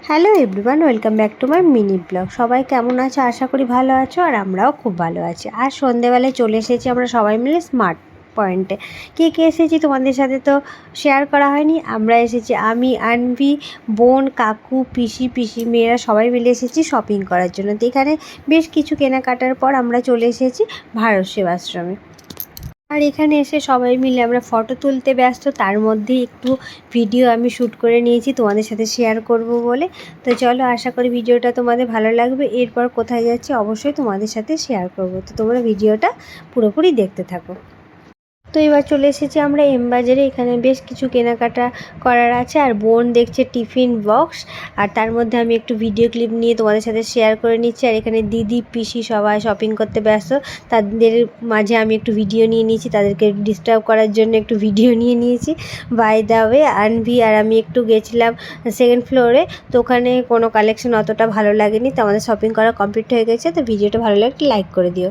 Hello everyone, welcome back to my mini blog. সবাই কেমন আছো? আশা করি ভালো আছো, আর আমরাও খুব ভালো আছি। আর সন্ধেবেলায় চলে এসেছি আমরা সবাই মিলে স্মার্ট পয়েন্টে। কে কে এসেছি তোমাদের সাথে তো শেয়ার করা হয়নি। আমরা এসেছি, আমি, আনভি, বোন, কাকু, পিসি মেয়েরা সবাই মিলে এসেছি শপিং করার জন্য। তো এখানে বেশ কিছু কেনাকাটার পর আমরা চলে এসেছি ভারত সেবাশ্রমে। আর এখানে এসে সবাই মিলে আমরা ফটো তুলতে ব্যস্ত, তার মধ্যে একটু ভিডিও আমি শ্যুট করে নিয়েছি তোমাদের সাথে শেয়ার করব বলে। তো চলো, আশা করি ভিডিওটা তোমাদের ভালো লাগবে। এরপর কোথায় যাচ্ছি অবশ্যই তোমাদের সাথে শেয়ার করব, তো তোমরা ভিডিওটা পুরোপুরি দেখতে থাকো। তো এবার চলে এসেছি আমরা এম বাজারে। এখানে বেশ কিছু কেনাকাটা করার আছে, আর বোন দেখছে টিফিন বক্স, আর তার মধ্যে আমি একটু ভিডিও ক্লিপ নিয়ে তোমাদের সাথে শেয়ার করে নিচ্ছি। আর এখানে দিদি পিসি সবাই শপিং করতে ব্যস্ত, তাদের মাঝে আমি একটু ভিডিও নিয়ে নিয়েছি, তাদেরকে ডিস্টার্ব করার জন্য একটু ভিডিও নিয়ে নিয়েছি। বাই দ্য ওয়ে, আনভি আর আমি একটু গেছিলাম সেকেন্ড ফ্লোরে, তো ওখানে কোনো কালেকশন অতটা ভালো লাগেনি। তো আমাদের শপিং করা কমপ্লিট হয়ে গেছে। তো ভিডিওটা ভালো লাগলে লাইক করে দিও।